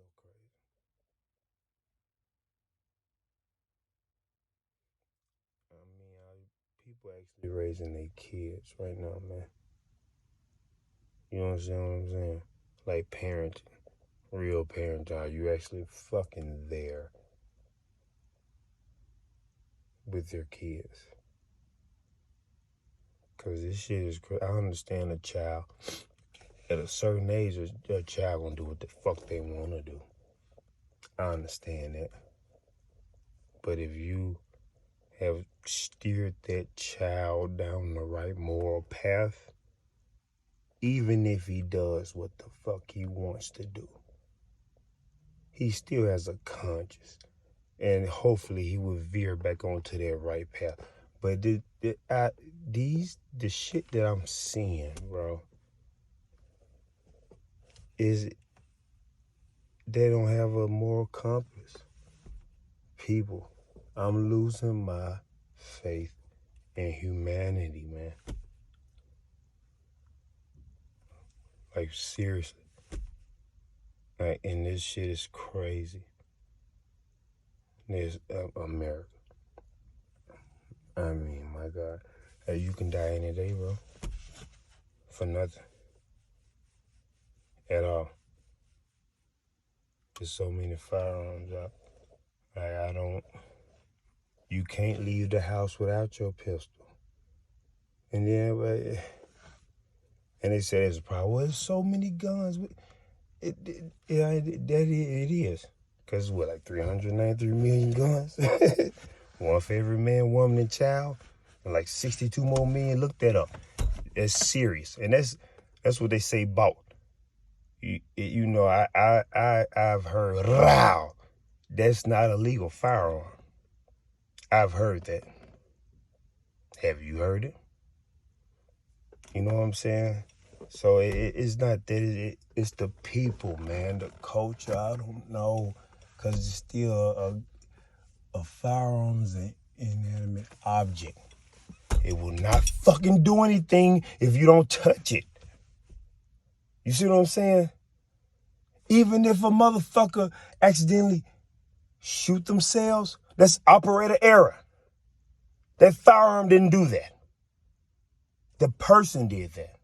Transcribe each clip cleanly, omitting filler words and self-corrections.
so crazy. People actually raising their kids right now, man. You understand what I'm saying? Like parenting, real parenting. Are you actually fucking there with your kids? Cause this shit is crazy. I understand a child at a certain age, a child gonna do what the fuck they wanna do. I understand that. But if you have steered that child down the right moral path, even if he does what the fuck he wants to do, he still has a conscience. And hopefully he will veer back onto that right path. But the shit that I'm seeing, bro, is they don't have a moral compass. People, I'm losing my faith in humanity, man. Like, seriously. Like, and this shit is crazy. There's America. I mean, my God. Hey, you can die any day, bro. For nothing. At all. There's so many firearms out. Like, you can't leave the house without your pistol. And then, and they say there's a problem. Well, there's so many guns. It is. Because what, like 393 million guns? One for every man, woman, and child. And like 62 more million. Look that up. That's serious. And that's what they say about. You know, I've heard, wow, that's not a legal firearm. I've heard that. Have you heard it? You know what I'm saying? So it's not that it's the people, man. The culture, I don't know, because it's still a firearms an inanimate object. It will not fucking do anything if you don't touch it. You see what I'm saying? Even if a motherfucker accidentally shoot themselves, that's operator error. That firearm didn't do that. The person did that.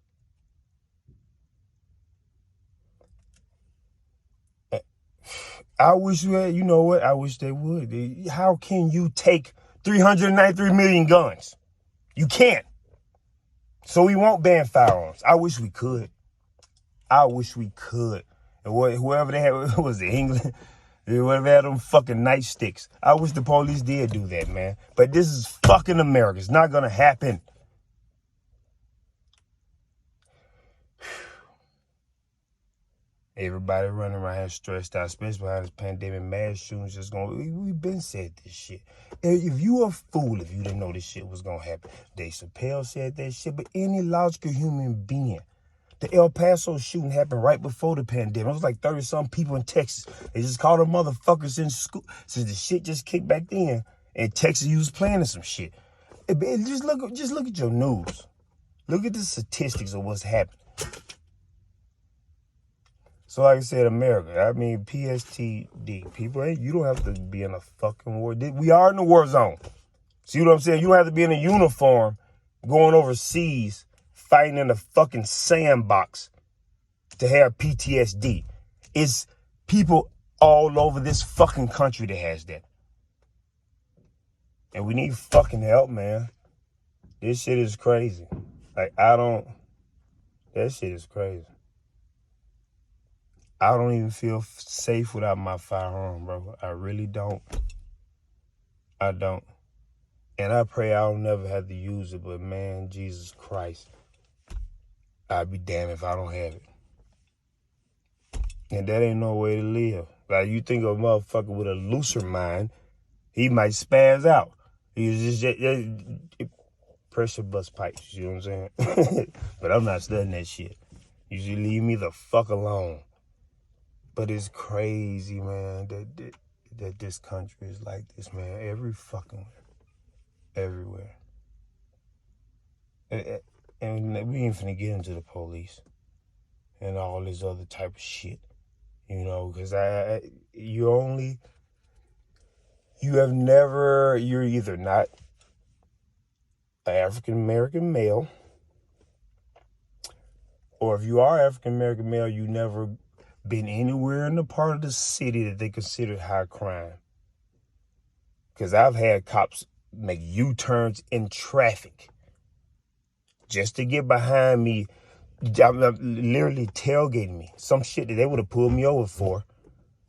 I wish you know what? I wish they would. How can you take 393 million guns? You can't. So we won't ban firearms. I wish we could. I wish we could. And whoever they had, was it England? Whoever had them fucking nightsticks. I wish the police did do that, man. But this is fucking America. It's not gonna happen. Everybody running around here stressed out, especially behind this pandemic. Mass shootings just going. We've been said this shit. If you a fool, if you didn't know this shit was gonna happen, Dave Chappelle said that shit. But any logical human being, the El Paso shooting happened right before the pandemic. It was like 30-some people in Texas. They just called them motherfuckers in school since the shit just kicked back then. And Texas, you was planning some shit. Just look at your news. Look at the statistics of what's happening. So like I said, America, I mean, PSTD, people, you don't have to be in a fucking war. We are in the war zone. See what I'm saying? You don't have to be in a uniform going overseas fighting in a fucking sandbox to have PTSD. It's people all over this fucking country that has that. And we need fucking help, man. This shit is crazy. Like, that shit is crazy. I don't even feel safe without my firearm, bro. I really don't. I don't. And I pray I don't never have to use it, but man, Jesus Christ, I'd be damned if I don't have it. And that ain't no way to live. Like, you think a motherfucker with a looser mind, he might spaz out. He's just pressure bust pipes, you know what I'm saying? But I'm not studying that shit. You should leave me the fuck alone. But it's crazy, man, that this country is like this, man. Every fucking where. Everywhere. And we ain't finna get into the police and all this other type of shit. You know, because you're either not an African-American male, or if you are African-American male, you never been anywhere in the part of the city that they consider high crime. Because I've had cops make U-turns in traffic just to get behind me, literally tailgating me. Some shit that they would have pulled me over for.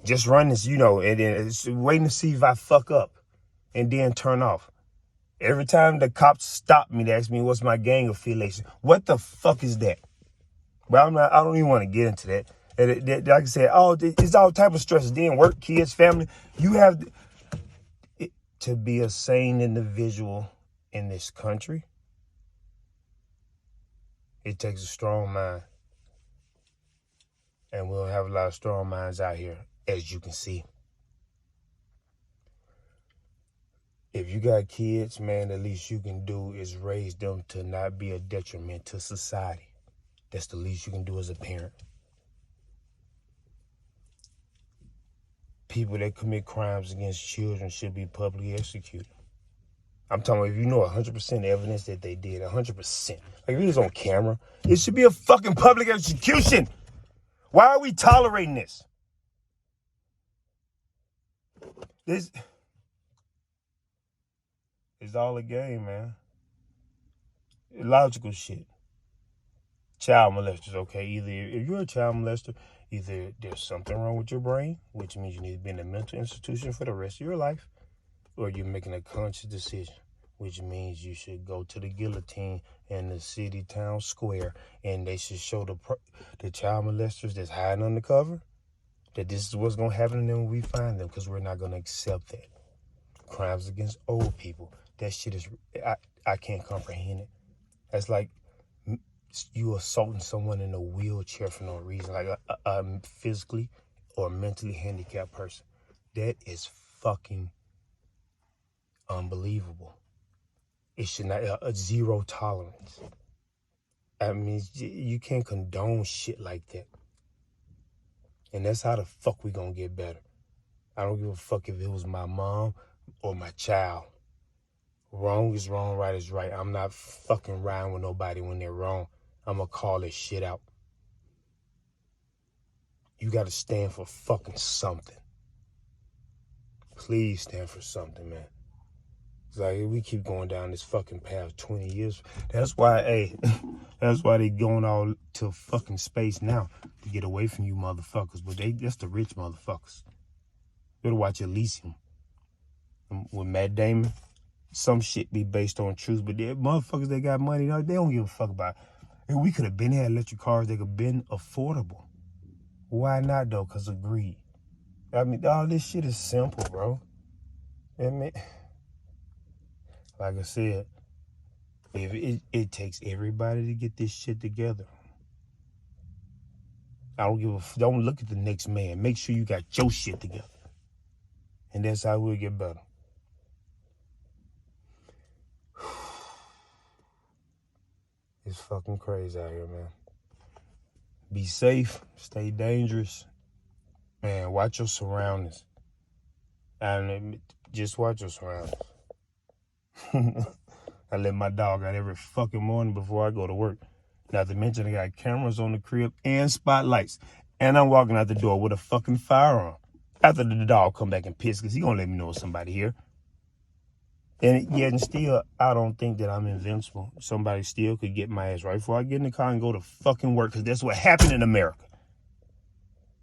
Just run this, and then waiting to see if I fuck up and then turn off. Every time the cops stop me, they ask me, what's my gang affiliation? What the fuck is that? But I don't even want to get into that. Like I said, it's all type of stresses. Then work, kids, family. You have to be a sane individual in this country. It takes a strong mind. And we don't have a lot of strong minds out here, as you can see. If you got kids, man, the least you can do is raise them to not be a detriment to society. That's the least you can do as a parent. People that commit crimes against children should be publicly executed. I'm talking about if you know 100% evidence that they did, 100%. Like if it was on camera, it should be a fucking public execution. Why are we tolerating this? This is all a game, man. Logical shit. Child molesters, okay? Either if you're a child molester, either there's something wrong with your brain, which means you need to be in a mental institution for the rest of your life, or you're making a conscious decision, which means you should go to the guillotine in the city, town square, and they should show the child molesters that's hiding undercover that this is what's going to happen to them when we find them, because we're not going to accept that. Crimes against old people, that shit is, I can't comprehend it. That's like you assaulting someone in a wheelchair for no reason, like a physically or mentally handicapped person. That is fucking unbelievable. It should not, a zero tolerance. I mean, you can't condone shit like that. And that's how the fuck we gonna get better. I don't give a fuck if it was my mom or my child. Wrong is wrong, right is right. I'm not fucking riding with nobody when they're wrong. I'm gonna call this shit out. You gotta stand for fucking something. Please stand for something, man. It's like we keep going down this fucking path 20 years. That's why, that's why they going all to fucking space now, to get away from you motherfuckers. But that's the rich motherfuckers. Better watch Elysium. With Matt Damon, some shit be based on truth, but they motherfuckers that got money, they don't give a fuck about it. If we could have been had electric cars, they could have been affordable. Why not though? Because of greed. I mean, all this shit is simple, bro. I mean, like I said, if it takes everybody to get this shit together. Don't look at the next man. Make sure you got your shit together. And that's how we'll get better. It's fucking crazy out here, man. Be safe. Stay dangerous. Man, watch your surroundings. And just watch your surroundings. I let my dog out every fucking morning before I go to work. Not to mention I got cameras on the crib and spotlights. And I'm walking out the door with a fucking firearm. After the dog come back and piss, because he gonna let me know somebody here. And still, I don't think that I'm invincible. Somebody still could get my ass right before I get in the car and go to fucking work, because that's what happened in America.